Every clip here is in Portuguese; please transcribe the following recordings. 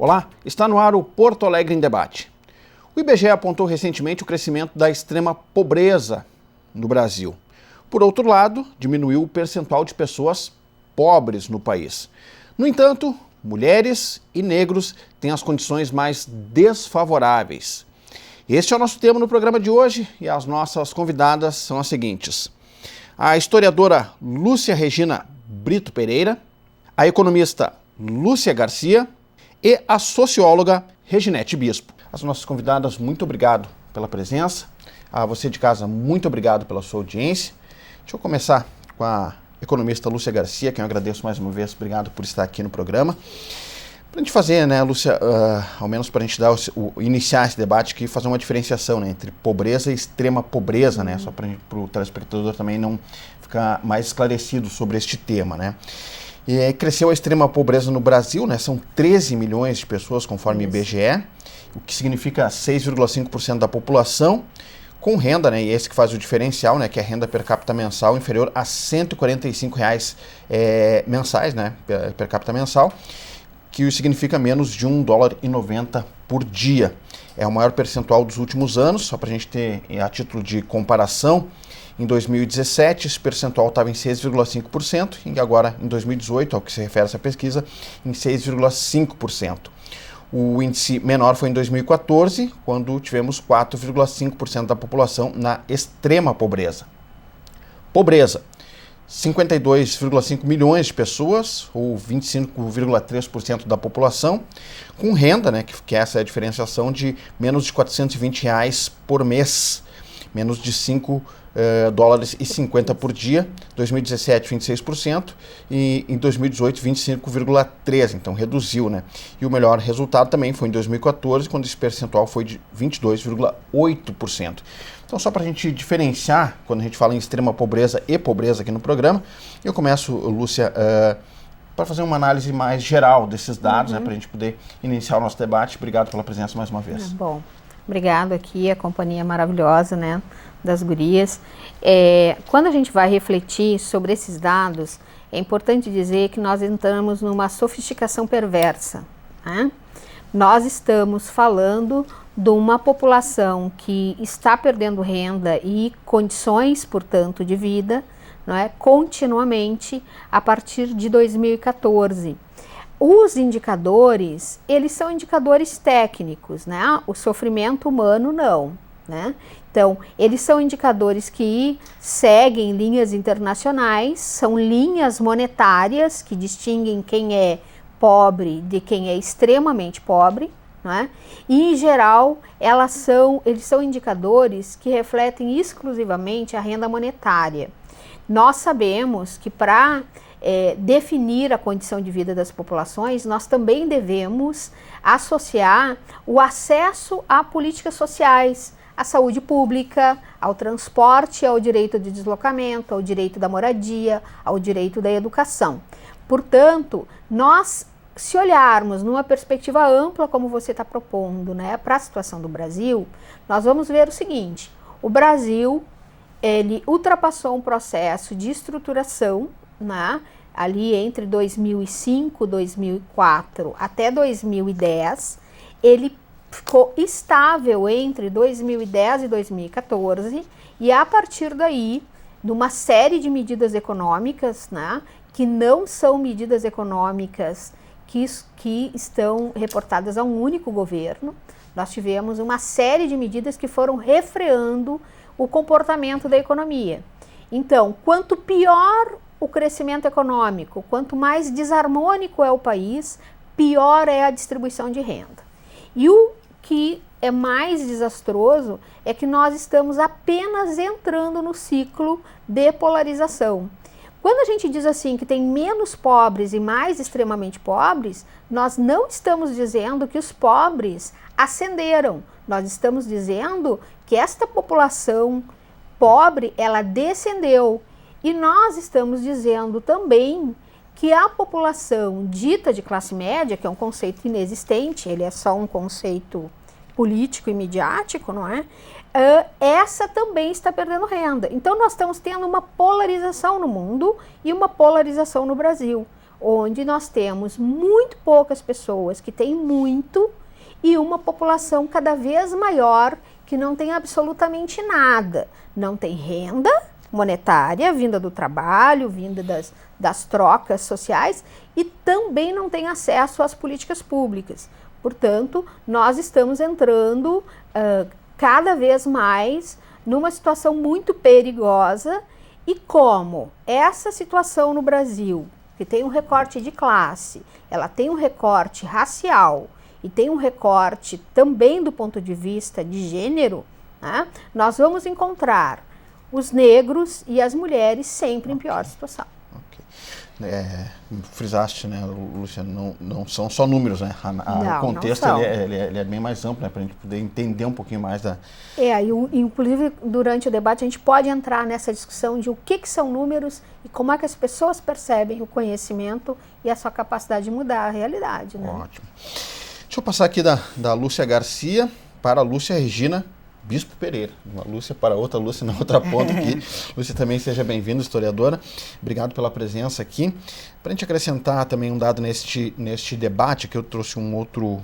Olá, está no ar o Porto Alegre em Debate. O IBGE apontou recentemente o crescimento da extrema pobreza no Brasil. Por outro lado, diminuiu o percentual de pessoas pobres no país. No entanto, mulheres e negros têm as condições mais desfavoráveis. Este é o nosso tema no programa de hoje e as nossas convidadas são as seguintes: a historiadora Lúcia Regina Brito Pereira, a economista Lúcia Garcia e a socióloga Reginete Bispo. As nossas convidadas, muito obrigado pela presença. A você de casa, muito obrigado pela sua audiência. Deixa eu começar com a economista Lúcia Garcia, que eu agradeço mais uma vez. Obrigado por estar aqui no programa. Para a gente fazer, né, Lúcia, ao menos para a gente iniciar esse debate aqui, fazer uma diferenciação, né, entre pobreza e extrema pobreza, né, só para o telespectador também não ficar mais esclarecido sobre este tema, né. E cresceu a extrema pobreza no Brasil, né, são 13 milhões de pessoas, conforme o IBGE, o que significa 6,5% da população, com renda, né, e esse que faz o diferencial, né, que é a renda per capita mensal inferior a R$ 145 mensais, né, per capita mensal, que significa menos de $1,90 por dia. É o maior percentual dos últimos anos, só para a gente ter a título de comparação. Em 2017, esse percentual estava em 6,5% e agora, em 2018, ao que se refere essa pesquisa, em 6,5%. O índice menor foi em 2014, quando tivemos 4,5% da população na extrema pobreza. Pobreza: 52,5 milhões de pessoas, ou 25,3% da população, com renda, né, que essa é a diferenciação, de menos de R$ 420 por mês, menos de $5,50 por dia. 2017, 26%, e em 2018, 25,3%, então reduziu, né? E o melhor resultado também foi em 2014, quando esse percentual foi de 22,8%. Então, só para a gente diferenciar, quando a gente fala em extrema pobreza e pobreza aqui no programa, eu começo, Lúcia, para fazer uma análise mais geral desses dados, né, para a gente poder iniciar o nosso debate. Obrigado pela presença mais uma vez. Bom, obrigado aqui, a companhia maravilhosa, né, das gurias. Quando a gente vai refletir sobre esses dados, é importante dizer que nós entramos numa sofisticação perversa, né? Nós estamos falando de uma população que está perdendo renda e condições, portanto, de vida, não é, continuamente a partir de 2014. Os indicadores, eles são indicadores técnicos, né? O sofrimento humano não, né? Então, eles são indicadores que seguem linhas internacionais, são linhas monetárias que distinguem quem é pobre de quem é extremamente pobre, né? E em geral eles são indicadores que refletem exclusivamente a renda monetária. Nós sabemos que para definir a condição de vida das populações, nós também devemos associar o acesso a políticas sociais, à saúde pública, ao transporte, ao direito de deslocamento, ao direito da moradia, ao direito da educação. Portanto, se olharmos numa perspectiva ampla, como você está propondo, né, para a situação do Brasil, nós vamos ver o seguinte: o Brasil, ele ultrapassou um processo de estruturação, né, ali entre 2005, 2004 até 2010, ele ficou estável entre 2010 e 2014, e a partir daí, de uma série de medidas econômicas, né, que não são medidas econômicas que estão reportadas a um único governo, nós tivemos uma série de medidas que foram refreando o comportamento da economia. Então, quanto pior o crescimento econômico, quanto mais desarmônico é o país, pior é a distribuição de renda. E o que é mais desastroso é que nós estamos apenas entrando no ciclo de polarização. Quando a gente diz assim que tem menos pobres e mais extremamente pobres, nós não estamos dizendo que os pobres ascenderam. Nós estamos dizendo que esta população pobre, ela descendeu. E nós estamos dizendo também que a população dita de classe média, que é um conceito inexistente, ele é só um conceito político e midiático, não é? Essa também está perdendo renda. Então nós estamos tendo uma polarização no mundo e uma polarização no Brasil. onde nós temos muito poucas pessoas que têm muito e uma população cada vez maior que não tem absolutamente nada. Não tem renda monetária, vinda do trabalho, vinda das trocas sociais, e também não tem acesso às políticas públicas. Portanto, nós estamos entrando cada vez mais numa situação muito perigosa, e como essa situação no Brasil, que tem um recorte de classe, ela tem um recorte racial e tem um recorte também do ponto de vista de gênero, né, nós vamos encontrar os negros e as mulheres sempre em pior situação. Frisaste, né, Luciana, não são só números, né? O contexto ele é bem mais amplo, né, para a gente poder entender um pouquinho mais da... Inclusive, durante o debate, a gente pode entrar nessa discussão de o que são números e como é que as pessoas percebem o conhecimento e a sua capacidade de mudar a realidade, né? Ótimo. Deixa eu passar aqui da Lúcia Garcia para a Lúcia Regina Bispo Pereira. Uma Lúcia para outra Lúcia na outra ponta aqui. Lúcia, também seja bem-vinda, historiadora. Obrigado pela presença aqui. Para a gente acrescentar também um dado neste debate, que eu trouxe um outro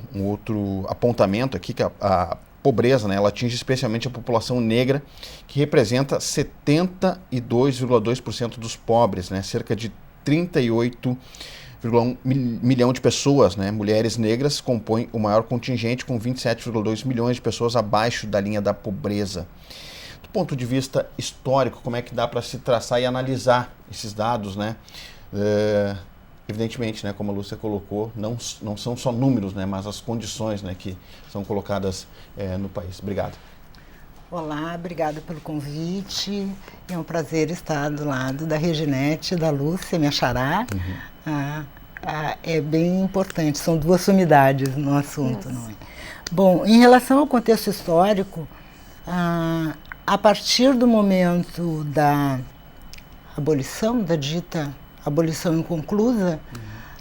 apontamento aqui, que a pobreza, né, ela atinge especialmente a população negra, que representa 72,2% dos pobres, né, cerca de 38,1 milhão de pessoas, né, mulheres negras, compõem o maior contingente, com 27,2 milhões de pessoas abaixo da linha da pobreza. Do ponto de vista histórico, como é que dá para se traçar e analisar esses dados, né? Evidentemente, né, como a Lúcia colocou, não são só números, né, mas as condições, né, que são colocadas no país. Obrigado. Olá, obrigada pelo convite. É um prazer estar do lado da Reginete, da Lúcia, minha xará. É bem importante, são duas sumidades no assunto, não é? Bom, em relação ao contexto histórico, a partir do momento da abolição, da dita abolição inconclusa,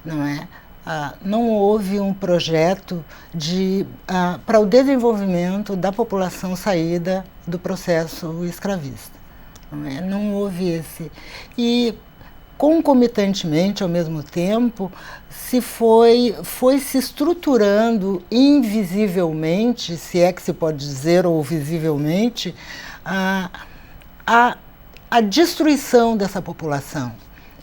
não é? Não houve um projeto para o desenvolvimento da população saída do processo escravista. Não houve esse. E, concomitantemente, ao mesmo tempo, foi se estruturando invisivelmente, se é que se pode dizer, ou visivelmente, a destruição dessa população.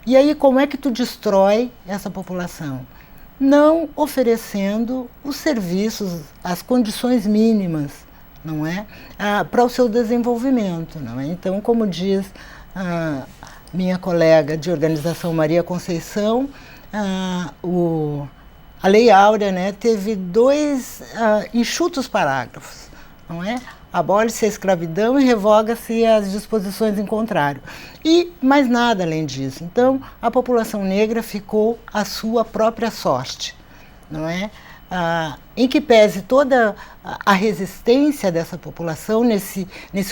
E aí, como é que tu destrói essa população? Não oferecendo os serviços, as condições mínimas, não é? Para o seu desenvolvimento, não é? Então, como diz minha colega de organização Maria Conceição, a Lei Áurea, né, teve dois enxutos parágrafos, não é? Abole-se a escravidão e revoga-se as disposições em contrário. E mais nada além disso. Então, a população negra ficou à sua própria sorte, não é? Em que pese toda a resistência dessa população nesse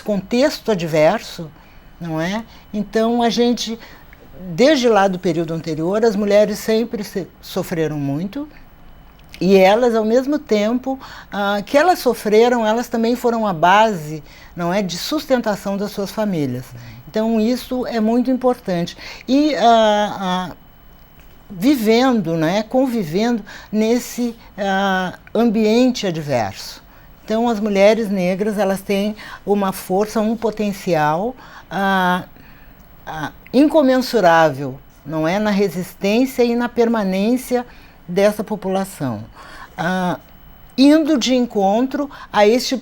contexto adverso, não é? Então, a gente, desde lá do período anterior, as mulheres sempre sofreram muito. E elas, ao mesmo tempo que elas sofreram, elas também foram a base, não é, de sustentação das suas famílias. Então, isso é muito importante. E vivendo, né, convivendo nesse ambiente adverso. Então, as mulheres negras, elas têm uma força, um potencial incomensurável, não é, na resistência e na permanência dessa população, indo de encontro a este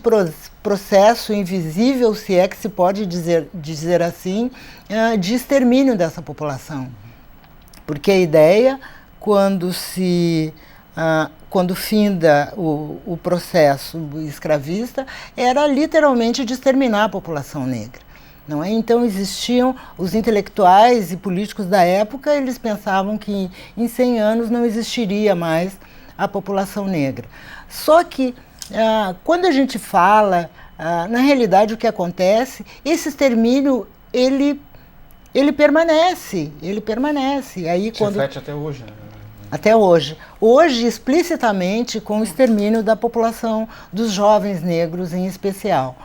processo invisível, se é que se pode dizer assim, de extermínio dessa população. Porque a ideia, quando finda o processo escravista, era literalmente de exterminar a população negra. Não é? Então existiam os intelectuais e políticos da época, eles pensavam que em 100 anos não existiria mais a população negra. Só que quando a gente fala, na realidade o que acontece, esse extermínio ele permanece. Aí, se reflete até hoje, né? Até hoje. Hoje, explicitamente, com o extermínio da população dos jovens negros em especial.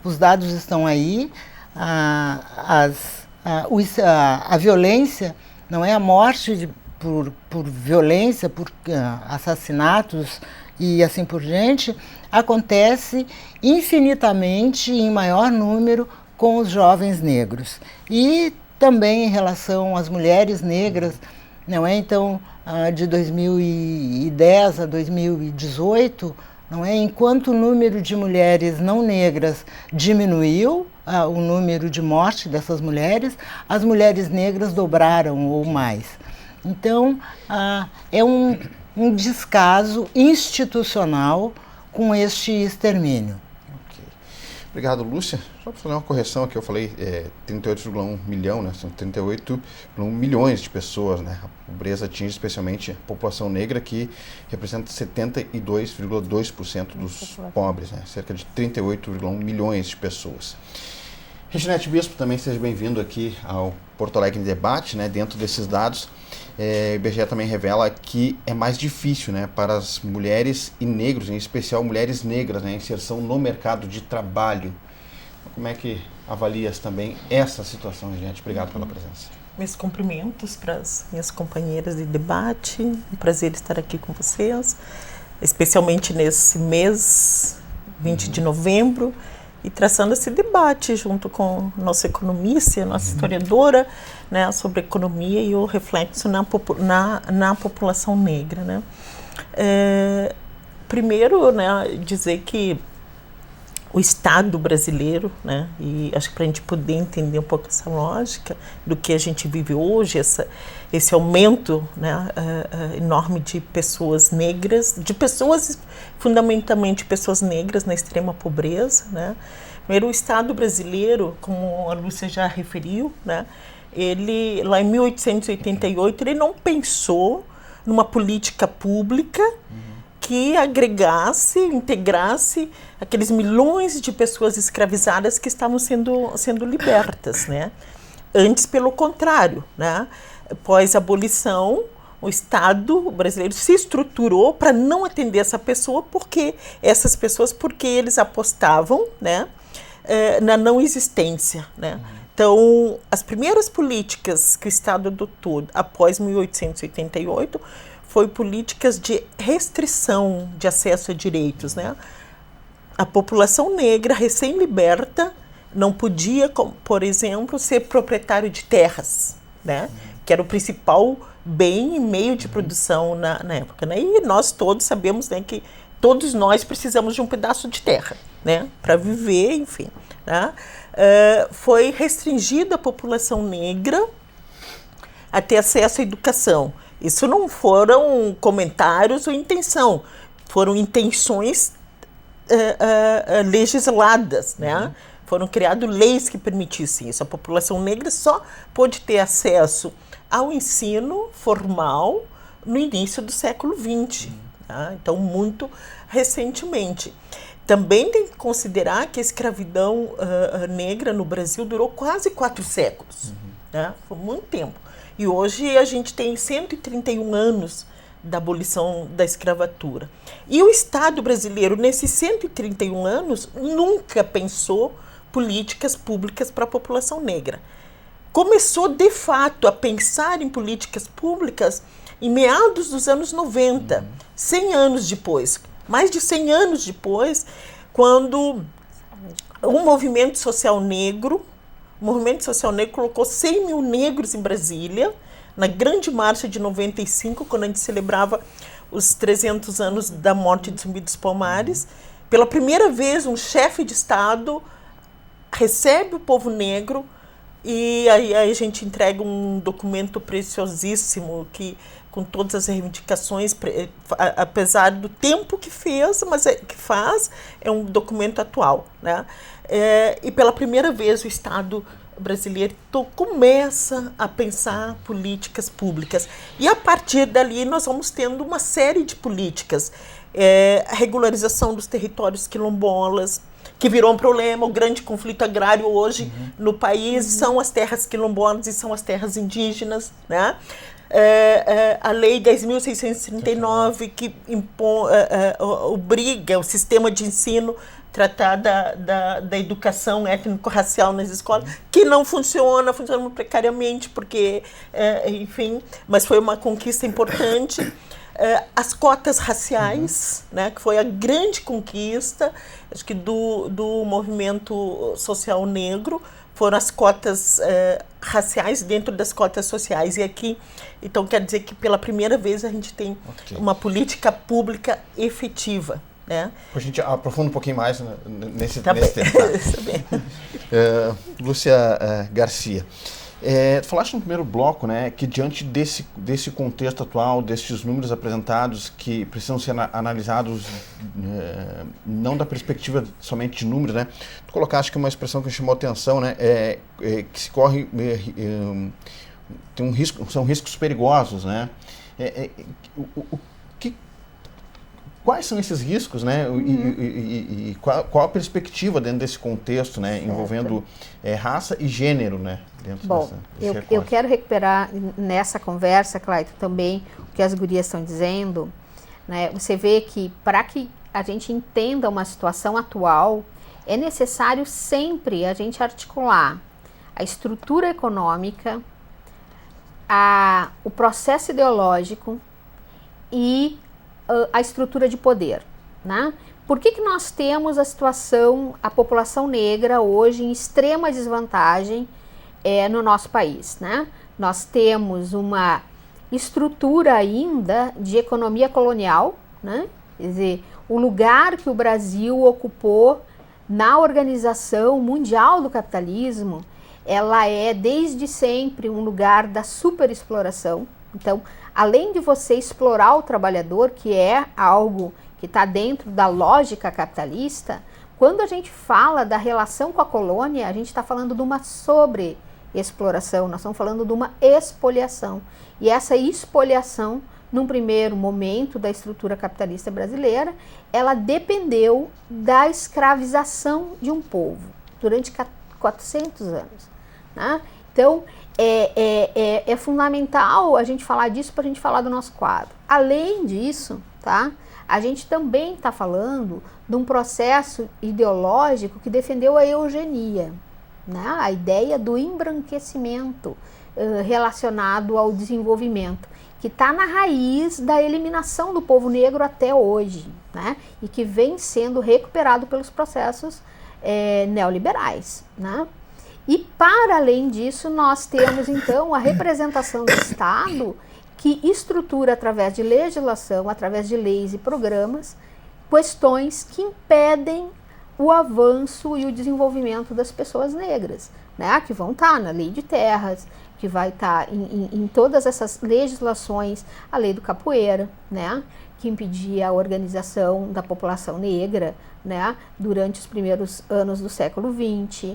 Os dados estão aí, a violência não é? A morte por violência, por assassinatos e assim por diante, acontece infinitamente em maior número com os jovens negros. E também em relação às mulheres negras, não é? Então, de 2010 a 2018, não é? Enquanto o número de mulheres não negras diminuiu, o número de morte dessas mulheres, as mulheres negras dobraram ou mais. Então, é um descaso institucional com este extermínio. Okay. Obrigado, Lúcia. Só para fazer uma correção aqui, eu falei 38,1 milhão, né? São 38,1 milhões de pessoas, né? A pobreza atinge especialmente a população negra, que representa 72,2% dos pobres, né? Cerca de 38,1 milhões de pessoas. Reginete Bispo, também seja bem-vindo aqui ao Porto Alegre em Debate, né? Dentro desses dados, o IBGE também revela que é mais difícil, né, para as mulheres e negros, em especial mulheres negras, né, a inserção no mercado de trabalho. Como é que avalias também essa situação, gente? Obrigado pela presença. Meus cumprimentos para as minhas companheiras de debate. Um prazer estar aqui com vocês, especialmente nesse mês 20 de novembro, e traçando esse debate junto com nossa economista, nossa historiadora, né, sobre economia e o reflexo na população negra, né. Primeiro, né, dizer que o Estado brasileiro, né, e acho que para a gente poder entender um pouco essa lógica do que a gente vive hoje, esse aumento, né, enorme de pessoas negras, de pessoas, fundamentalmente pessoas negras na extrema pobreza, né. Primeiro, o Estado brasileiro, como a Lúcia já referiu, né, ele, lá em 1888, ele não pensou numa política pública que agregasse, integrasse aqueles milhões de pessoas escravizadas que estavam sendo libertas, né? Antes, pelo contrário, né? Após a abolição, o Estado brasileiro se estruturou para não atender essas pessoas, porque eles apostavam, né, na não existência, né? Então, as primeiras políticas que o Estado adotou após 1888 foi políticas de restrição de acesso a direitos, né? A população negra recém-liberta não podia, por exemplo, ser proprietário de terras, né? Que era o principal bem e meio de produção na época, né? E nós todos sabemos, né, que todos nós precisamos de um pedaço de terra, né, para viver, enfim, né? Foi restringida a população negra a ter acesso à educação. Isso não foram comentários ou intenção, foram intenções legisladas, né? Foram criadas leis que permitissem isso. A população negra só pôde ter acesso ao ensino formal no início do século XX, tá? Então, muito recentemente. Também tem que considerar que a escravidão negra no Brasil durou quase 4 séculos, né? Foi muito tempo. E hoje a gente tem 131 anos da abolição da escravatura. E o Estado brasileiro, nesses 131 anos, nunca pensou políticas públicas para a população negra. Começou, de fato, a pensar em políticas públicas em meados dos anos 90, 100 anos depois, mais de 100 anos depois, quando o movimento social negro colocou 100 mil negros em Brasília, na Grande Marcha de 95, quando a gente celebrava os 300 anos da morte de Zumbi dos Palmares. Pela primeira vez, um chefe de Estado recebe o povo negro e aí a gente entrega um documento preciosíssimo que, com todas as reivindicações, apesar do tempo que fez, mas que faz, é um documento atual, né? E pela primeira vez o Estado brasileiro começa a pensar políticas públicas. E a partir dali nós vamos tendo uma série de políticas. A regularização dos territórios quilombolas, que virou um problema. O grande conflito agrário hoje no país são as terras quilombolas e são as terras indígenas, né? A Lei 10.639, que obriga o sistema de ensino tratar da educação étnico-racial nas escolas, que não funciona precariamente, porque, enfim, mas foi uma conquista importante. As cotas raciais, né, que foi a grande conquista, acho que do movimento social negro, foram as cotas raciais dentro das cotas sociais. E aqui, então, quer dizer que pela primeira vez a gente tem uma política pública efetiva. Né? A gente aprofunda um pouquinho mais nesse tema. Lúcia Garcia, falaste no primeiro bloco, né, que diante desse contexto atual, desses números apresentados que precisam ser analisados não da perspectiva somente de números, né, tu colocaste que uma expressão que me chamou a atenção, né, que se corre, tem um risco, são riscos perigosos, né, quais são esses riscos, né? E qual a perspectiva dentro desse contexto, né? Envolvendo raça e gênero, né? Dentro eu quero recuperar nessa conversa, Clayton, também o que as gurias estão dizendo, né? Você vê que para que a gente entenda uma situação atual, é necessário sempre a gente articular a estrutura econômica, o processo ideológico e a estrutura de poder, né? Por que nós temos a população negra hoje em extrema desvantagem no nosso país, né? Nós temos uma estrutura ainda de economia colonial, né? Quer dizer, o lugar que o Brasil ocupou na Organização Mundial do Capitalismo, ela é desde sempre um lugar da superexploração. Então, além de você explorar o trabalhador, que é algo que está dentro da lógica capitalista, quando a gente fala da relação com a colônia, a gente está falando de uma sobreexploração, nós estamos falando de uma expoliação. E essa expoliação, num primeiro momento da estrutura capitalista brasileira, ela dependeu da escravização de um povo durante 400 anos. Né? Então, é fundamental a gente falar disso para a gente falar do nosso quadro. Além disso, tá, a gente também está falando de um processo ideológico que defendeu a eugenia, né, a ideia do embranquecimento relacionado ao desenvolvimento, que está na raiz da eliminação do povo negro até hoje, né, e que vem sendo recuperado pelos processos neoliberais, né? E, para além disso, nós temos, então, a representação do Estado que estrutura, através de legislação, através de leis e programas, questões que impedem o avanço e o desenvolvimento das pessoas negras, né? Que vão estar na lei de terras, que vai estar em todas essas legislações, a lei do capoeira, né? Que impedia a organização da população negra, né, durante os primeiros anos do século XX,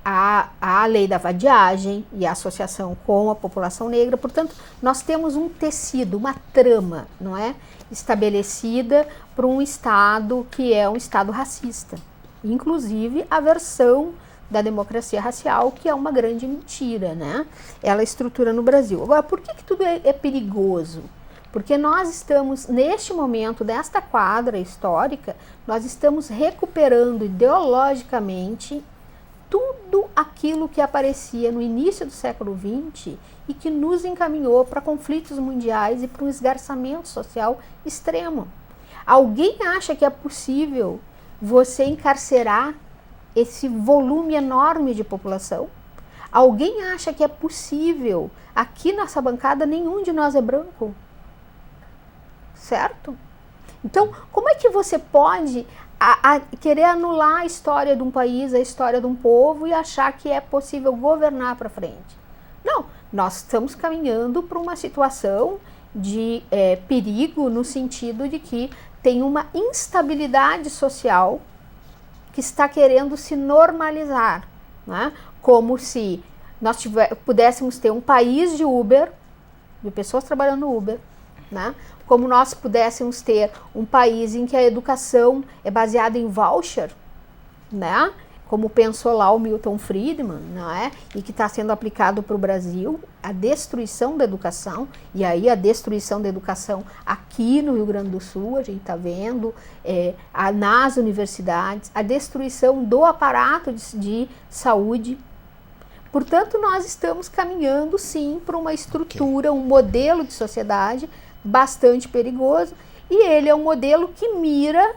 a lei da vadiagem e a associação com a população negra. Portanto, nós temos um tecido, uma trama, não é, estabelecida para um Estado que é um Estado racista, inclusive a versão da democracia racial, que é uma grande mentira, né? Ela estrutura no Brasil. Agora, por que tudo é perigoso? Porque nós estamos, neste momento desta quadra histórica, nós estamos recuperando ideologicamente tudo aquilo que aparecia no início do século XX e que nos encaminhou para conflitos mundiais e para um esgarçamento social extremo. Alguém acha que é possível você encarcerar esse volume enorme de população? Alguém acha que é possível? Aqui nessa bancada nenhum de nós é branco. Certo? Então, como é que você pode querer anular a história de um país, a história de um povo e achar que é possível governar para frente? Não, nós estamos caminhando para uma situação de perigo no sentido de que tem uma instabilidade social que está querendo se normalizar, né? Como se nós pudéssemos ter um país de Uber, de pessoas trabalhando no Uber, né? Como nós pudéssemos ter um país em que a educação é baseada em voucher, né? como pensou lá o Milton Friedman, não é? E que está sendo aplicado para o Brasil, a destruição da educação, e aí a destruição da educação aqui no Rio Grande do Sul, a gente está vendo, nas universidades, a destruição do aparato de saúde. Portanto, nós estamos caminhando, sim, para uma estrutura, um modelo de sociedade bastante perigoso, e ele é um modelo que mira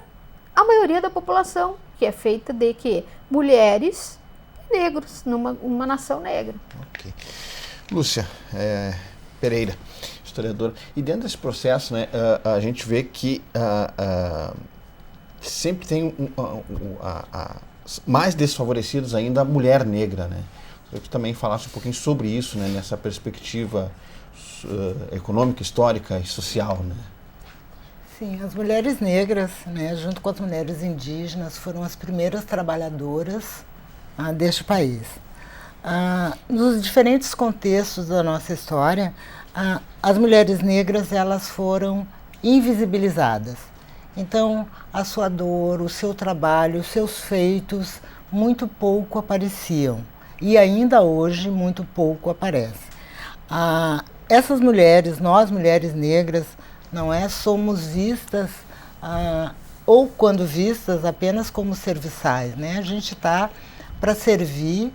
a maioria da população, que é feita de quê? Mulheres e negros, numa nação negra. Ok. Lúcia Pereira, historiadora. E dentro desse processo, né, a gente vê que sempre tem mais desfavorecidos ainda a mulher negra, né? Eu que também falasse um pouquinho sobre isso, né, nessa perspectiva econômica, histórica e social, né? Sim, as mulheres negras, né, junto com as mulheres indígenas, foram as primeiras trabalhadoras deste país. Nos diferentes contextos da nossa história, as mulheres negras elas foram invisibilizadas. Então, a sua dor, o seu trabalho, os seus feitos, muito pouco apareciam. E ainda hoje, muito pouco aparece. Essas mulheres, nós mulheres negras, somos vistas, ou quando vistas, apenas como serviçais, né? A gente está para servir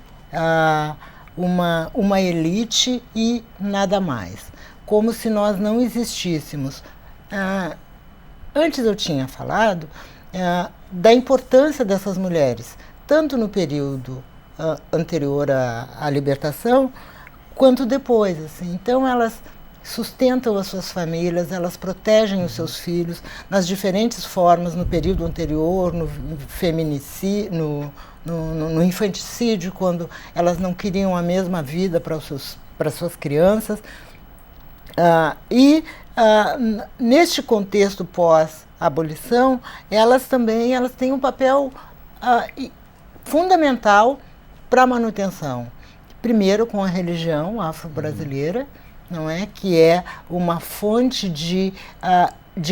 uma elite e nada mais, como se nós não existíssemos. Antes eu tinha falado da importância dessas mulheres, tanto no período anterior à libertação, quanto depois. Assim. Então, elas sustentam as suas famílias, elas protegem os seus filhos nas diferentes formas, no período anterior, no feminicídio, no infanticídio, quando elas não queriam a mesma vida para as suas crianças. Neste contexto pós-abolição, elas têm um papel fundamental para a manutenção. Primeiro, com a religião afro-brasileira, não é? Que é uma fonte de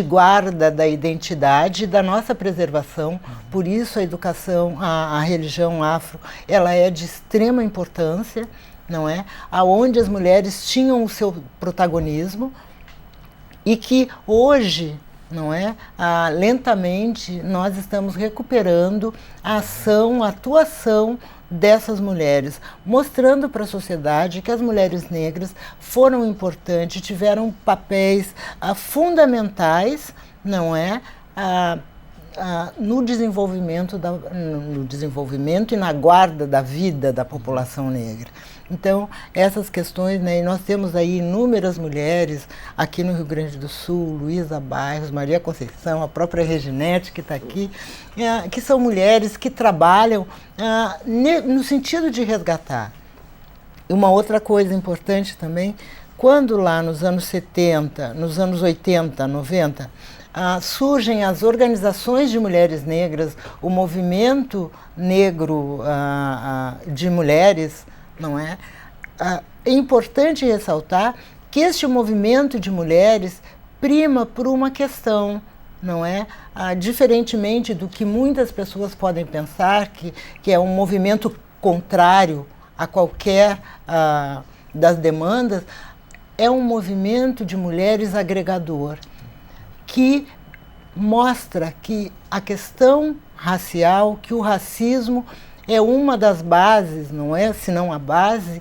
guarda da identidade e da nossa preservação. Por isso a educação, a religião afro, ela é de extrema importância, não é? Aonde as mulheres tinham o seu protagonismo e que hoje, não é? Lentamente nós estamos recuperando a atuação dessas mulheres, mostrando para a sociedade que as mulheres negras foram importantes, tiveram papéis fundamentais, não é? No desenvolvimento e na guarda da vida da população negra. Então, essas questões, né, e nós temos aí inúmeras mulheres aqui no Rio Grande do Sul, Luísa Bairros, Maria Conceição, a própria Reginete que está aqui, que são mulheres que trabalham no sentido de resgatar. E uma outra coisa importante também, quando lá nos anos 70, nos anos 80, 90, surgem as organizações de mulheres negras, o movimento negro de mulheres, não é? É importante ressaltar que este movimento de mulheres prima por uma questão, não é? Diferentemente do que muitas pessoas podem pensar, que é um movimento contrário a qualquer das demandas, é um movimento de mulheres agregador, que mostra que a questão racial, que o racismo é uma das bases, não é? Se não a base,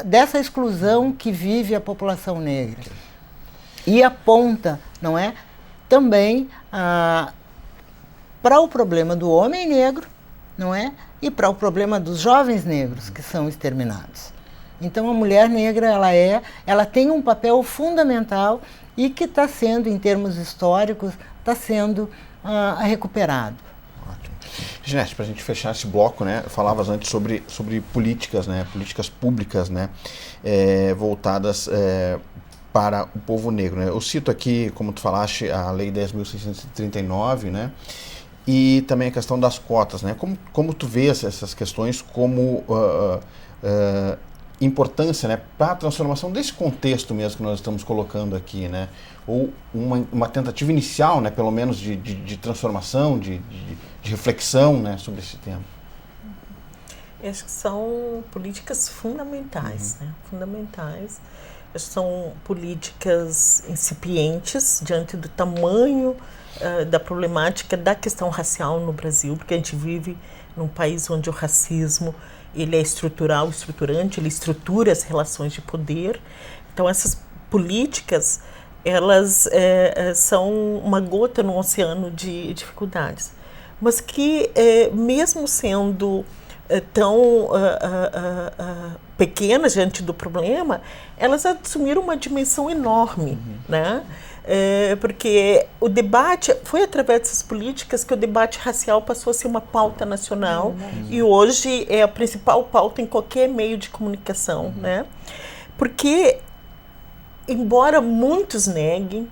dessa exclusão que vive a população negra. E aponta, não é? Também para o problema do homem negro, não é? E para o problema dos jovens negros que são exterminados. Então a mulher negra, ela tem um papel fundamental e que está sendo, em termos históricos, está sendo recuperado. Ótimo. Ginete, para a gente fechar esse bloco, né, falavas antes sobre políticas, né, políticas públicas, né, voltadas para o povo negro, né? Eu cito aqui, como tu falaste, a Lei 10.639, né, e também a questão das cotas, né? Como tu vês essas questões como importância, né, para a transformação desse contexto mesmo que nós estamos colocando aqui, né? Ou uma tentativa inicial, né, pelo menos de transformação, de de reflexão, né, sobre esse tema? Eu acho que são políticas fundamentais, né? Fundamentais. Acho que são políticas incipientes diante do tamanho da problemática da questão racial no Brasil, porque a gente vive num país onde o racismo ele é estrutural, estruturante, ele estrutura as relações de poder. Então essas políticas elas são uma gota no oceano de dificuldades, mas que mesmo sendo tão pequenas diante do problema, elas assumiram uma dimensão enorme, né? Porque o debate, foi através dessas políticas que o debate racial passou a ser uma pauta nacional e hoje é a principal pauta em qualquer meio de comunicação, né? Porque, embora muitos neguem,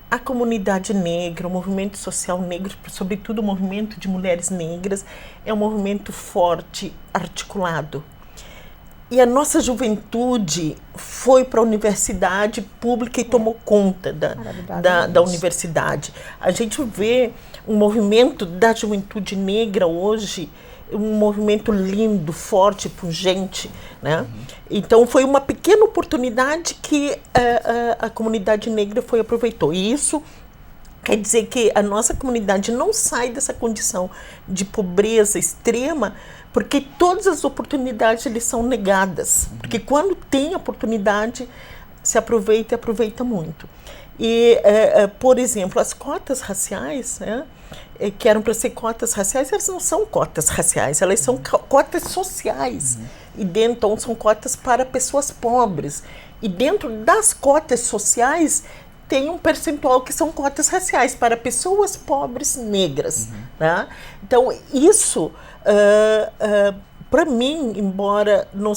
a comunidade negra, o movimento social negro, sobretudo o movimento de mulheres negras, é um movimento forte, articulado. E a nossa juventude foi para a universidade pública e tomou conta da universidade. A gente vê um movimento da juventude negra hoje, um movimento lindo, forte, pungente, né? Então foi uma pequena oportunidade que a comunidade negra aproveitou. E isso quer dizer que a nossa comunidade não sai dessa condição de pobreza extrema, porque todas as oportunidades eles são negadas. Porque quando tem oportunidade, se aproveita e aproveita muito. E, por exemplo, as cotas raciais, né, que eram para ser cotas raciais, elas não são cotas raciais, elas são cotas sociais. E dentro, então, são cotas para pessoas pobres. E dentro das cotas sociais, tem um percentual que são cotas raciais para pessoas pobres negras. Né? Então, isso, para mim, embora não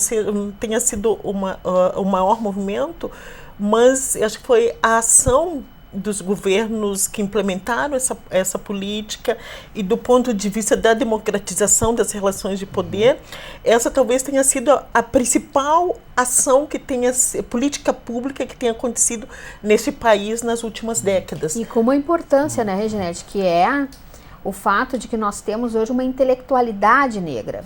tenha sido o maior movimento, mas acho que foi a ação dos governos que implementaram essa política e do ponto de vista da democratização das relações de poder, essa talvez tenha sido a principal ação política pública que tenha acontecido nesse país nas últimas décadas. E com uma importância, né, Reginete, que é o fato de que nós temos hoje uma intelectualidade negra.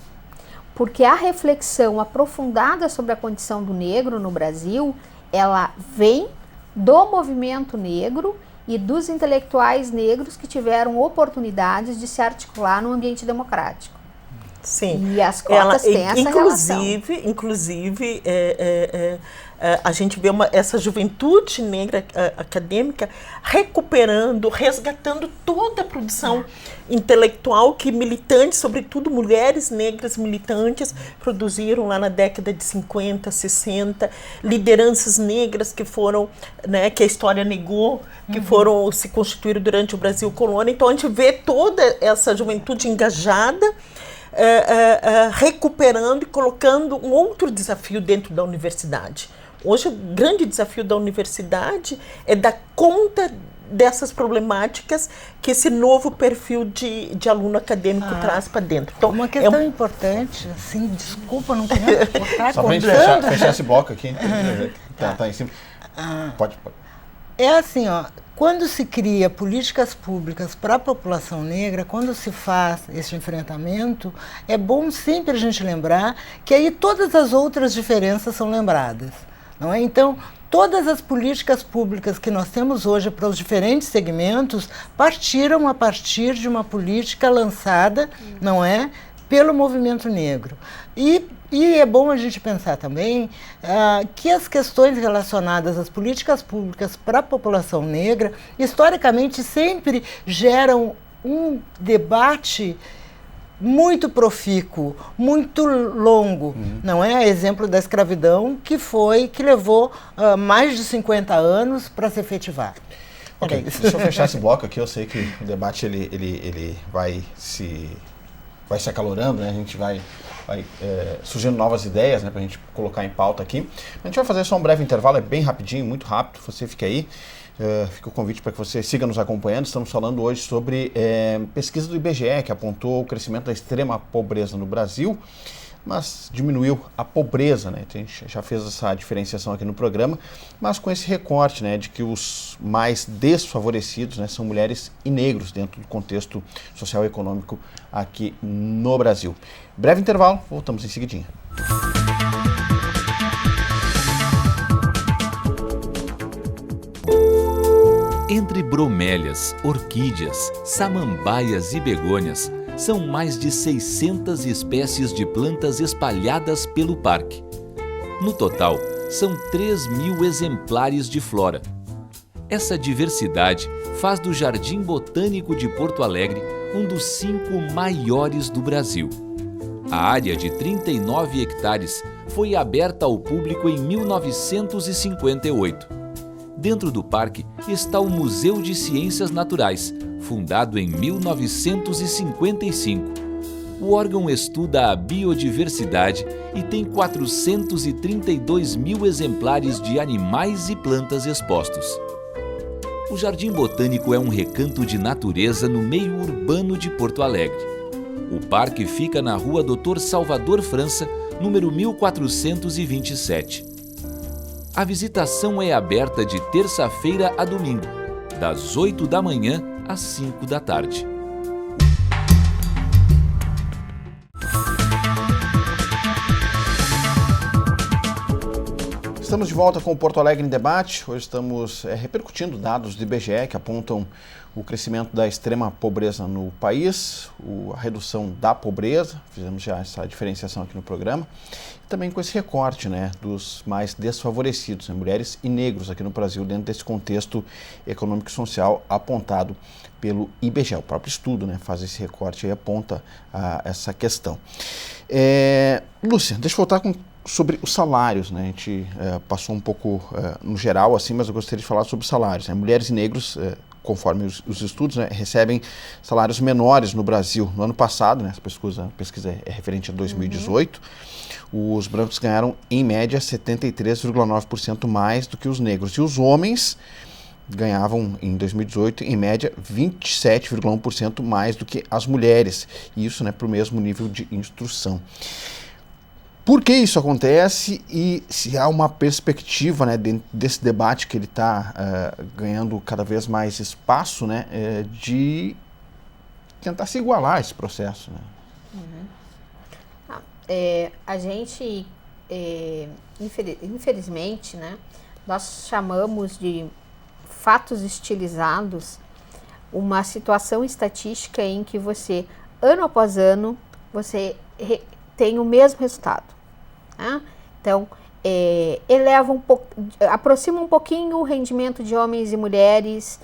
Porque a reflexão aprofundada sobre a condição do negro no Brasil, ela vem do movimento negro e dos intelectuais negros que tiveram oportunidades de se articular no ambiente democrático. Sim. E as cotas têm essa relação. Inclusive, a gente vê essa juventude negra acadêmica recuperando, resgatando toda a produção intelectual que militantes, sobretudo mulheres negras militantes, produziram lá na década de 50, 60, lideranças negras que foram, né, que a história negou, que foram se constituir durante o Brasil colônia. Então a gente vê toda essa juventude engajada, recuperando e colocando um outro desafio dentro da universidade. Hoje o grande desafio da universidade é dar conta dessas problemáticas que esse novo perfil de aluno acadêmico traz para dentro. Então, uma questão importante, assim, desculpa, não quero cortar. Só para a gente fechar esse bloco aqui, tá em cima. Pode. É assim, ó, quando se cria políticas públicas para a população negra, quando se faz esse enfrentamento, é bom sempre a gente lembrar que aí todas as outras diferenças são lembradas. Não é? Então, todas as políticas públicas que nós temos hoje para os diferentes segmentos partiram a partir de uma política lançada, não é, pelo movimento negro. E é bom a gente pensar também que as questões relacionadas às políticas públicas para a população negra, historicamente, sempre geram um debate muito profícuo, muito longo, não é? Exemplo da escravidão, que levou mais de 50 anos para se efetivar. Ok, deixa eu fechar esse bloco aqui, eu sei que o debate ele vai se acalorando, né? A gente vai surgindo novas ideias, né, para a gente colocar em pauta aqui. A gente vai fazer só um breve intervalo, é bem rapidinho, muito rápido, você fica aí. Fica o convite para que você siga nos acompanhando. Estamos falando hoje sobre pesquisa do IBGE, que apontou o crescimento da extrema pobreza no Brasil. mas diminuiu a pobreza, né? A gente já fez essa diferenciação aqui no programa, mas com esse recorte, né, de que os mais desfavorecidos, né, são mulheres e negros dentro do contexto social e econômico aqui no Brasil. Breve intervalo, voltamos em seguidinha. Entre bromélias, orquídeas, samambaias e begônias, são mais de 600 espécies de plantas espalhadas pelo parque. No total, são 3.000 exemplares de flora. Essa diversidade faz do Jardim Botânico de Porto Alegre um dos 5 maiores do Brasil. A área de 39 hectares foi aberta ao público em 1958. Dentro do parque está o Museu de Ciências Naturais, fundado em 1955. O órgão estuda a biodiversidade e tem 432 mil exemplares de animais e plantas expostos. O Jardim Botânico é um recanto de natureza no meio urbano de Porto Alegre. O parque fica na rua Dr. Salvador França, número 1427. A visitação é aberta de terça-feira a domingo, das 8 da manhã às 5 da tarde. Estamos de volta com o Porto Alegre em Debate. Hoje estamos repercutindo dados do IBGE que apontam o crescimento da extrema pobreza no país, a redução da pobreza, fizemos já essa diferenciação aqui no programa, e também com esse recorte, né, dos mais desfavorecidos, né, mulheres e negros aqui no Brasil, dentro desse contexto econômico e social apontado pelo IBGE. O próprio estudo, né, faz esse recorte e aponta essa questão. Lúcia, deixa eu voltar sobre os salários, né? A gente passou um pouco no geral, assim, mas eu gostaria de falar sobre os salários, né? Mulheres e negros, conforme os estudos, né, recebem salários menores no Brasil. No ano passado, né, essa pesquisa é referente a 2018, os brancos ganharam, em média, 73,9% mais do que os negros. E os homens ganhavam, em 2018, em média, 27,1% mais do que as mulheres. E isso, né, para o mesmo nível de instrução. Por que isso acontece e se há uma perspectiva, né, dentro desse debate que ele está ganhando cada vez mais espaço, né, de tentar se igualar a esse processo? Né? A gente, infelizmente, né, nós chamamos de fatos estilizados uma situação estatística em que você, ano após ano, você tem o mesmo resultado. Tá? Então, eleva aproxima um pouquinho o rendimento de homens e mulheres,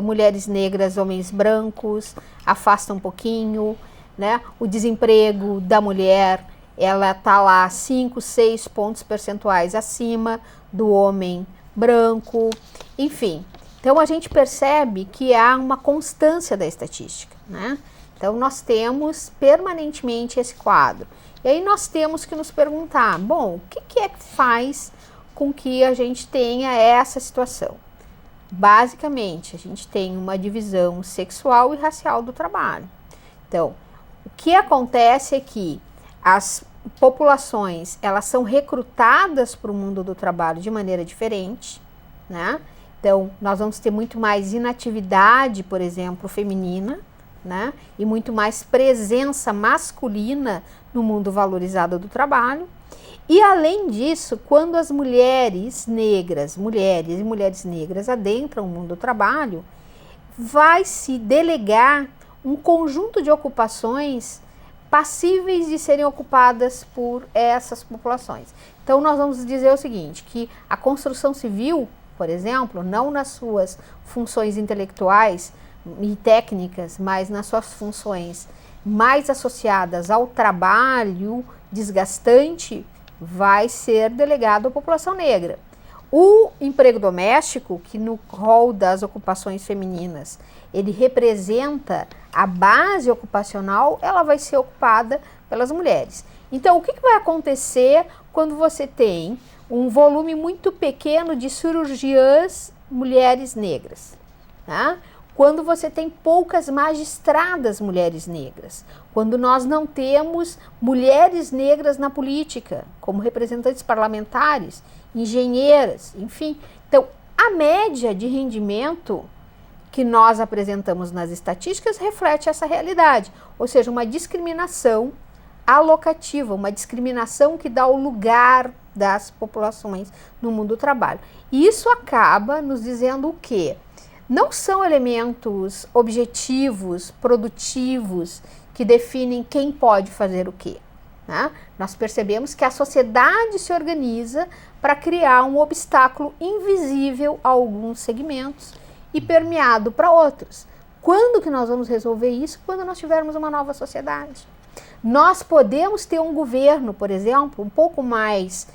mulheres negras, homens brancos, afasta um pouquinho, né? O desemprego da mulher, ela está lá 5, 6 pontos percentuais acima do homem branco, enfim. Então, a gente percebe que há uma constância da estatística, né? Então, nós temos permanentemente esse quadro. E aí nós temos que nos perguntar, bom, o que é que faz com que a gente tenha essa situação? Basicamente, a gente tem uma divisão sexual e racial do trabalho. Então, o que acontece é que as populações, elas são recrutadas para o mundo do trabalho de maneira diferente, né? Então, nós vamos ter muito mais inatividade, por exemplo, feminina, né? E muito mais presença masculina no mundo valorizado do trabalho. E além disso, quando as mulheres negras adentram o mundo do trabalho, vai se delegar um conjunto de ocupações passíveis de serem ocupadas por essas populações. Então nós vamos dizer o seguinte, que a construção civil, por exemplo, não nas suas funções intelectuais e técnicas, mas nas suas funções mais associadas ao trabalho desgastante, vai ser delegado à população negra. O emprego doméstico, que no rol das ocupações femininas, ele representa a base ocupacional, ela vai ser ocupada pelas mulheres. Então, o que vai acontecer quando você tem um volume muito pequeno de cirurgiãs mulheres negras? Tá? quando você tem poucas magistradas mulheres negras, quando nós não temos mulheres negras na política, como representantes parlamentares, engenheiras, enfim. Então, a média de rendimento que nós apresentamos nas estatísticas reflete essa realidade, ou seja, uma discriminação alocativa, uma discriminação que dá o lugar das populações no mundo do trabalho. E isso acaba nos dizendo o quê? Não são elementos objetivos, produtivos, que definem quem pode fazer o quê. Né? Nós percebemos que a sociedade se organiza para criar um obstáculo invisível a alguns segmentos e permeado para outros. Quando que nós vamos resolver isso? Quando nós tivermos uma nova sociedade. Nós podemos ter um governo, por exemplo, um pouco mais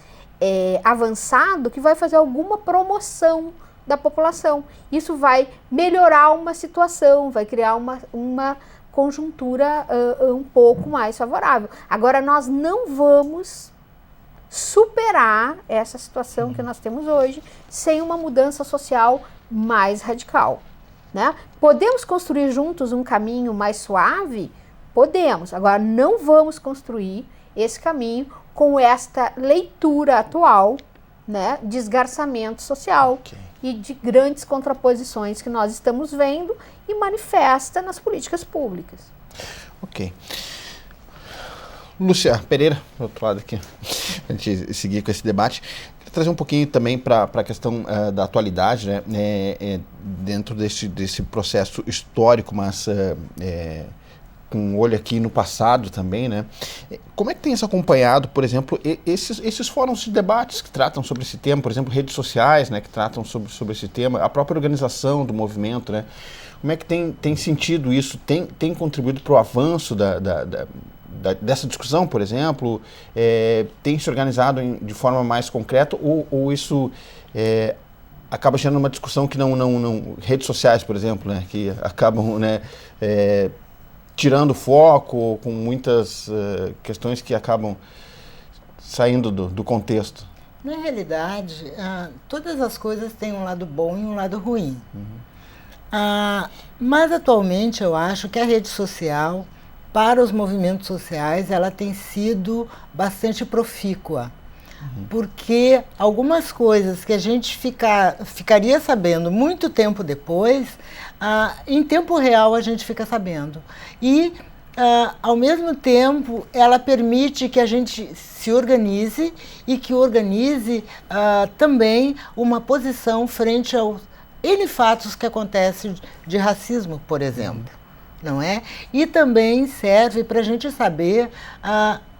avançado, que vai fazer alguma promoção da população. Isso vai melhorar uma situação, vai criar uma conjuntura um pouco mais favorável. Agora, nós não vamos superar essa situação que nós temos hoje sem uma mudança social mais radical, né? Podemos construir juntos um caminho mais suave? Podemos. Agora, não vamos construir esse caminho com esta leitura atual, né, de esgarçamento social e de grandes contraposições que nós estamos vendo e manifesta nas políticas públicas. Ok. Lúcia Pereira, do outro lado aqui, a gente seguir com esse debate. Queria trazer um pouquinho também para a questão da atualidade, né, dentro desse processo histórico, mas com um olho aqui no passado também, né? Como é que tem se acompanhado, por exemplo, esses fóruns de debates que tratam sobre esse tema, por exemplo, redes sociais, né, que tratam sobre esse tema, a própria organização do movimento, né? Como é que tem sentido isso? Tem contribuído para o avanço dessa discussão, por exemplo? Tem se organizado de forma mais concreta ou isso acaba gerando uma discussão que não redes sociais, por exemplo, né, que acabam, né, tirando foco com muitas questões que acabam saindo do contexto? Na realidade, todas as coisas têm um lado bom e um lado ruim. Mas atualmente eu acho que a rede social, para os movimentos sociais, ela tem sido bastante profícua. Porque algumas coisas que a gente ficaria sabendo muito tempo depois, em tempo real a gente fica sabendo. E, ao mesmo tempo, ela permite que a gente se organize e que organize também uma posição frente aos N fatos que acontecem de racismo, por exemplo. Não é? E também serve para a gente saber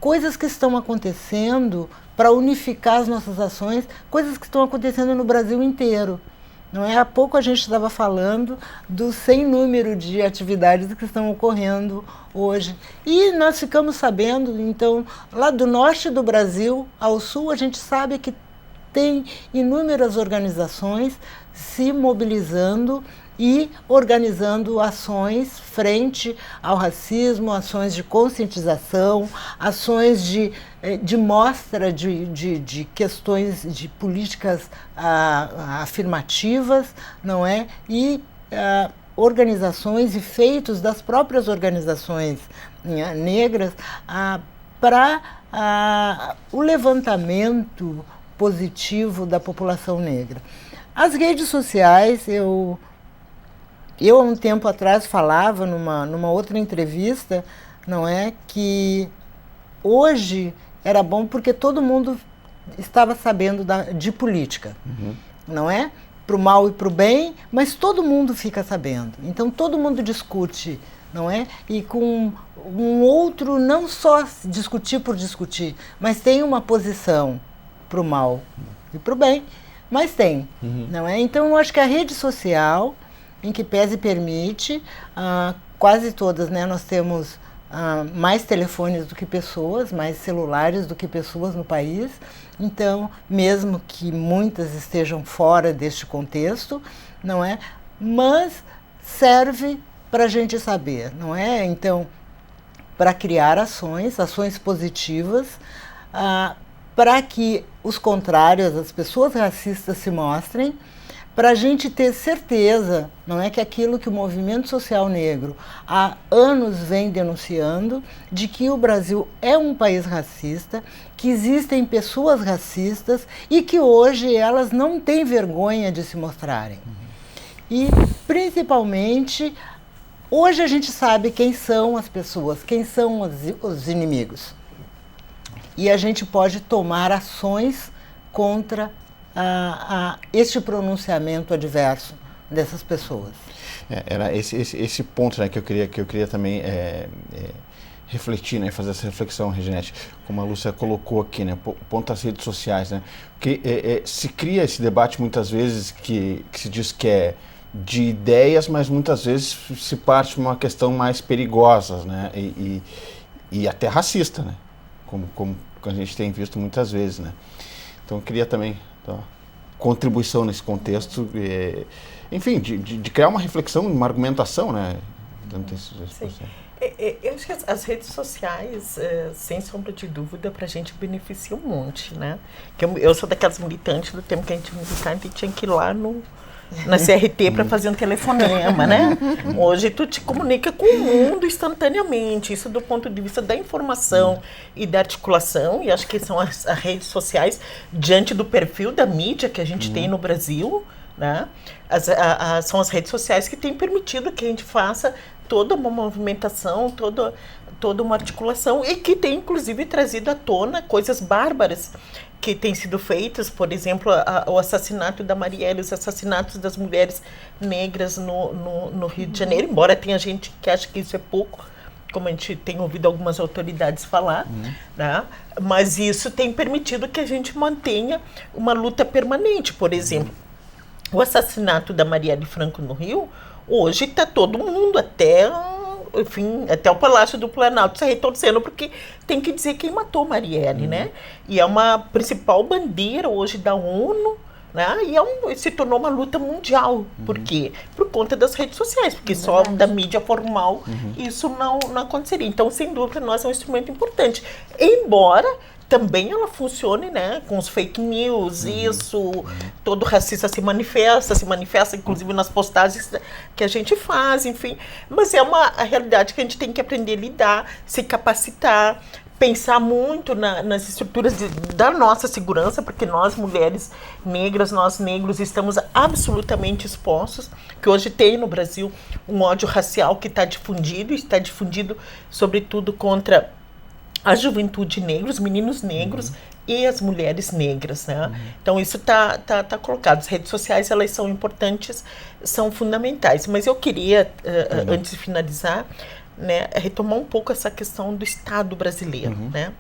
coisas que estão acontecendo para unificar as nossas ações, coisas que estão acontecendo no Brasil inteiro. Não é? Há pouco a gente estava falando do sem número de atividades que estão ocorrendo hoje. E nós ficamos sabendo, então, lá do norte do Brasil ao sul, a gente sabe que tem inúmeras organizações se mobilizando e organizando ações frente ao racismo, ações de conscientização, ações de mostra de questões de políticas afirmativas, não é? E organizações e feitos das próprias organizações negras para o levantamento positivo da população negra. As redes sociais, eu há um tempo atrás falava numa outra entrevista, não é, que hoje era bom porque todo mundo estava sabendo de política, não é? Para o mal e para o bem, mas todo mundo fica sabendo. Então todo mundo discute, não é? E com um outro, não só discutir por discutir, mas tem uma posição para o mal e para o bem, mas tem, não é? Então eu acho que a rede social, em que pese permite, quase todas, né, nós temos mais telefones do que pessoas, mais celulares do que pessoas no país, então, mesmo que muitas estejam fora deste contexto, não é? Mas serve para a gente saber, não é? Então, para criar ações positivas, para que os contrários, as pessoas racistas se mostrem, para a gente ter certeza, não é, que aquilo que o movimento social negro há anos vem denunciando, de que o Brasil é um país racista, que existem pessoas racistas e que hoje elas não têm vergonha de se mostrarem. E, principalmente, hoje a gente sabe quem são as pessoas, quem são os inimigos. E a gente pode tomar ações contra este pronunciamento adverso dessas pessoas. Era esse ponto, né, que eu queria também refletir, né, fazer essa reflexão, Reginete, como a Lúcia colocou aqui, né, o ponto das redes sociais, né, porque se cria esse debate muitas vezes que se diz que é de ideias, mas muitas vezes se parte de uma questão mais perigosa, né, e até racista, né, como a gente tem visto muitas vezes, né. Então eu queria também contribuição nesse contexto, enfim, de criar uma reflexão, uma argumentação, né? Eu acho que as redes sociais, sem sombra de dúvida, para a gente beneficia um monte, né? Eu sou daquelas militantes do tempo que a gente militante tinha que ir lá na CRT para fazer um telefonema, né? Hoje tu te comunica com o mundo instantaneamente, isso do ponto de vista da informação e da articulação, e acho que são as redes sociais, diante do perfil da mídia que a gente tem no Brasil, né? São as redes sociais que têm permitido que a gente faça toda uma movimentação, toda uma articulação, e que tem inclusive trazido à tona coisas bárbaras que têm sido feitas, por exemplo, o assassinato da Marielle, os assassinatos das mulheres negras no Rio de Janeiro, embora tenha gente que acha que isso é pouco, como a gente tem ouvido algumas autoridades falar, né? Mas isso tem permitido que a gente mantenha uma luta permanente. Por exemplo, o assassinato da Marielle Franco no Rio, hoje está todo mundo, até o Palácio do Planalto se retorcendo, porque tem que dizer quem matou Marielle, né? E é uma principal bandeira hoje da ONU, né? E se tornou uma luta mundial. Por quê? Por conta das redes sociais, porque só da mídia formal isso não aconteceria. Então, sem dúvida, nós é um instrumento importante. Embora também ela funcione, né, com os fake news, todo racista se manifesta inclusive nas postagens que a gente faz, enfim. Mas é a realidade que a gente tem que aprender a lidar, se capacitar, pensar muito nas estruturas da nossa segurança, porque nós, mulheres negras, nós negros, estamos absolutamente expostos, que hoje tem no Brasil um ódio racial que está difundido sobretudo contra a juventude negra, os meninos negros e as mulheres negras, né? Então isso tá colocado. As redes sociais, elas são importantes, são fundamentais. Mas eu queria, antes de finalizar, né, retomar um pouco essa questão do Estado brasileiro, né?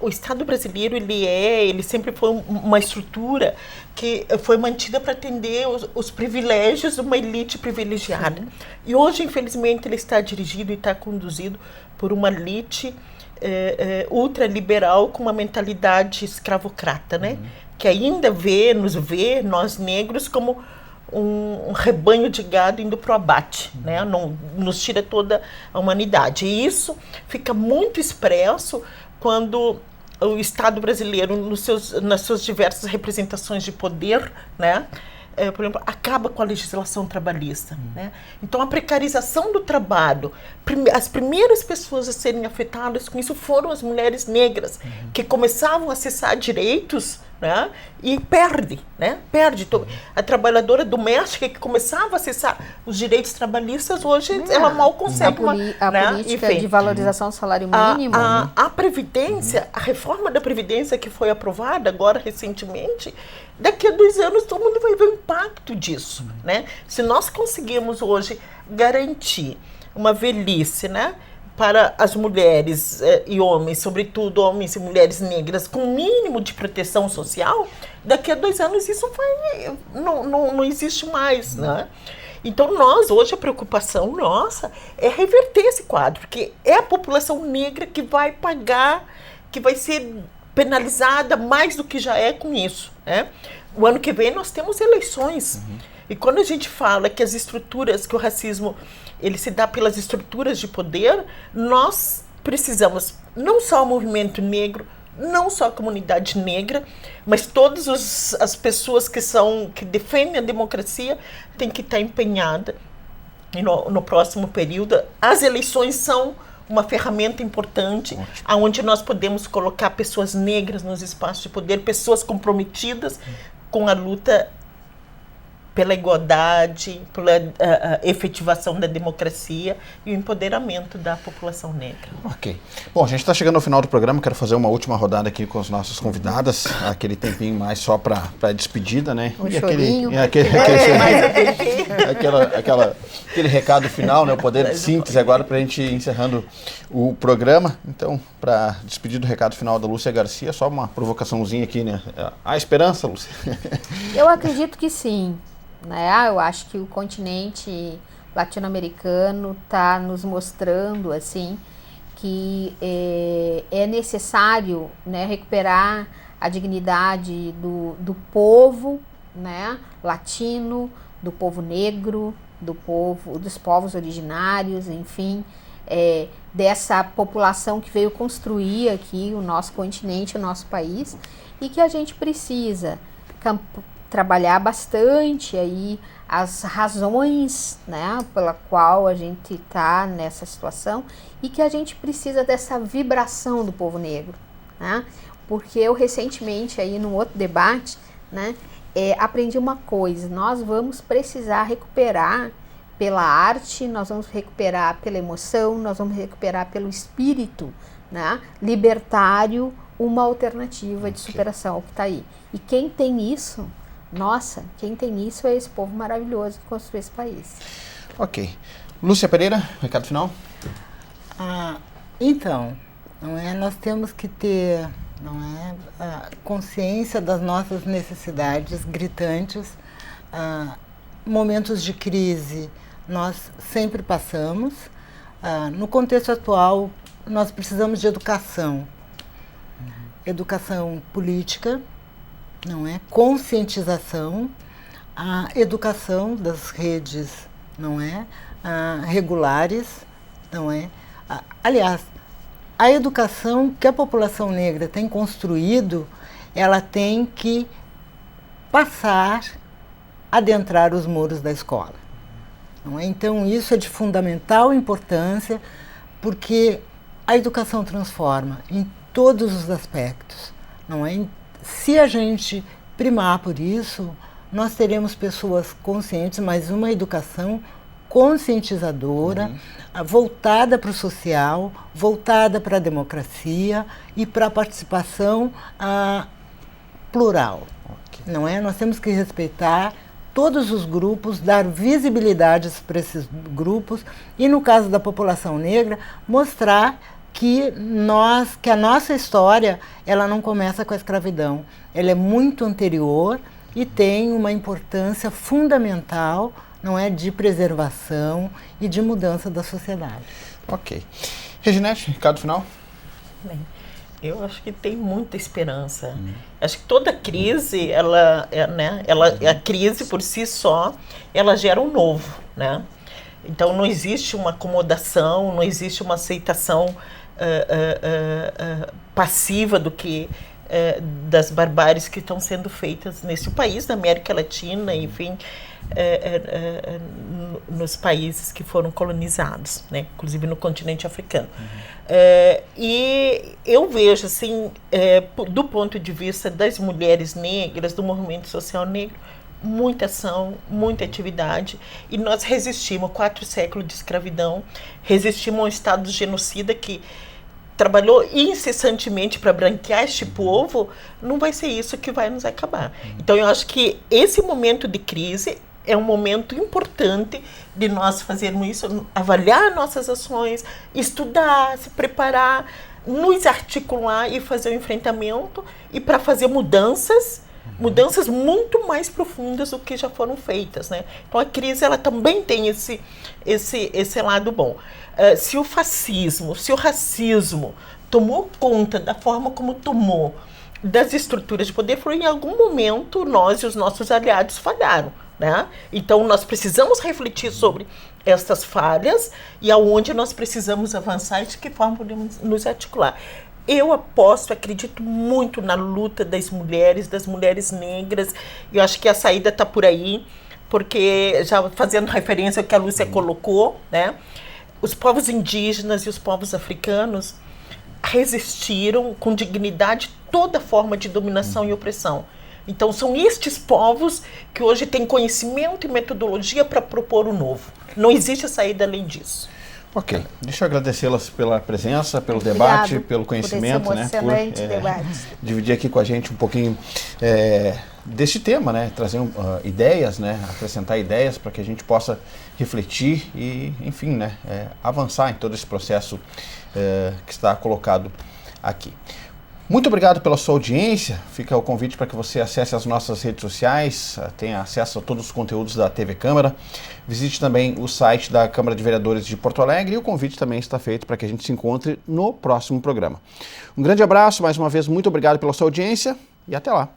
O Estado brasileiro, ele sempre foi uma estrutura que foi mantida para atender os privilégios de uma elite privilegiada. E hoje, infelizmente, ele está dirigido e está conduzido por uma elite ultraliberal com uma mentalidade escravocrata, né? Que ainda vê nós negros como um rebanho de gado indo para o abate, né? Nos tira toda a humanidade. E isso fica muito expresso quando o Estado brasileiro, nas suas diversas representações de poder, né? Por exemplo, acaba com a legislação trabalhista, né? Então, a precarização do trabalho, as primeiras pessoas a serem afetadas com isso foram as mulheres negras, que começavam a acessar direitos, né? E perde. A trabalhadora doméstica que começava a acessar os direitos trabalhistas, hoje ela mal consegue a política de valorização do salário mínimo. A Previdência, a reforma da Previdência que foi aprovada agora recentemente, daqui a 2 anos todo mundo vai ver o impacto disso, né? Se nós conseguirmos hoje garantir uma velhice, né, para as mulheres e homens, sobretudo homens e mulheres negras, com mínimo de proteção social, daqui a 2 anos isso não existe mais, né? Então, hoje, a preocupação nossa é reverter esse quadro, porque é a população negra que vai pagar, que vai ser penalizada mais do que já é com isso, né? O ano que vem nós temos eleições. E quando a gente fala que as estruturas, que o racismo ele se dá pelas estruturas de poder, nós precisamos, não só o movimento negro, não só a comunidade negra, mas todas as pessoas que defendem a democracia têm que estar empenhadas. E no próximo período, as eleições são uma ferramenta importante, onde nós podemos colocar pessoas negras nos espaços de poder, pessoas comprometidas com a luta pela igualdade, pela efetivação da democracia e o empoderamento da população negra. Ok. Bom, a gente está chegando ao final do programa, quero fazer uma última rodada aqui com as nossas convidadas, aquele tempinho mais só para despedida, né? Um chorinho. Aquele recado final, né? O poder de síntese agora para a gente ir encerrando o programa. Então, para despedir do recado final da Lúcia Garcia, só uma provocaçãozinha aqui, né? Há esperança, Lúcia? Eu acredito que sim. Né? Eu acho que o continente latino-americano está nos mostrando assim que é necessário, né, recuperar a dignidade do povo, né, latino, do povo negro, dos povos originários, enfim, dessa população que veio construir aqui o nosso continente, o nosso país, e que a gente precisa trabalhar bastante aí as razões, né, pela qual a gente está nessa situação, e que a gente precisa dessa vibração do povo negro, né? Porque eu recentemente aí num outro debate, né, aprendi uma coisa: nós vamos precisar recuperar pela arte, nós vamos recuperar pela emoção, nós vamos recuperar pelo espírito, né, libertário, uma alternativa de superação ao que está aí. E quem tem isso, nossa, quem tem isso é esse povo maravilhoso que construiu esse país. Ok. Lúcia Pereira, recado final? Então, nós temos que ter a consciência das nossas necessidades gritantes. Momentos de crise nós sempre passamos. No contexto atual, nós precisamos de educação. Educação política, conscientização, a educação das redes, regulares, aliás, a educação que a população negra tem construído, ela tem que passar, adentrar os muros da escola. Então, isso é de fundamental importância, porque a educação transforma em todos os aspectos, Se a gente primar por isso, nós teremos pessoas conscientes, mas uma educação conscientizadora, voltada para o social, voltada para a democracia e para a participação plural. Nós temos que respeitar todos os grupos, dar visibilidade para esses grupos e, no caso da população negra, mostrar que a nossa história, ela não começa com a escravidão, ela é muito anterior e tem uma importância fundamental, de preservação e de mudança da sociedade. Ok. Reginete, recado final? Bem, eu acho que tem muita esperança. Acho que toda crise, a crise por si só, ela gera um novo, né? Então não existe uma acomodação, não existe uma aceitação passiva do que das barbáries que estão sendo feitas nesse país, na América Latina, enfim, nos países que foram colonizados, né? Inclusive no continente africano. E eu vejo, assim, do ponto de vista das mulheres negras, do movimento social negro, muita ação, muita atividade, e nós resistimos 4 séculos de escravidão, resistimos a um Estado genocida que trabalhou incessantemente para branquear este povo. Não vai ser isso que vai nos acabar. Então eu acho que esse momento de crise é um momento importante de nós fazermos isso, avaliar nossas ações, estudar, se preparar, nos articular e fazer o enfrentamento, e para fazer mudanças muito mais profundas do que já foram feitas, né? Então a crise, ela também tem esse lado bom. Se o fascismo, se o racismo tomou conta da forma como tomou das estruturas de poder, foi em algum momento nós e os nossos aliados falharam, né? Então nós precisamos refletir sobre essas falhas e aonde nós precisamos avançar e de que forma podemos nos articular. Eu aposto, acredito muito na luta das mulheres negras. Eu acho que a saída está por aí, porque, já fazendo referência ao que a Lúcia colocou, né? Os povos indígenas e os povos africanos resistiram com dignidade toda forma de dominação e opressão. Então, são estes povos que hoje têm conhecimento e metodologia para propor o novo. Não existe saída além disso. Ok, deixa eu agradecê-las pela presença, pelo debate, pelo conhecimento, por esse emocionante debate. Dividir aqui com a gente um pouquinho deste tema, né? Trazer ideias, né? Acrescentar ideias para que a gente possa refletir e, enfim, né? Avançar em todo esse processo que está colocado aqui. Muito obrigado pela sua audiência. Fica o convite para que você acesse as nossas redes sociais, tenha acesso a todos os conteúdos da TV Câmara. Visite também o site da Câmara de Vereadores de Porto Alegre e o convite também está feito para que a gente se encontre no próximo programa. Um grande abraço, mais uma vez, muito obrigado pela sua audiência e até lá.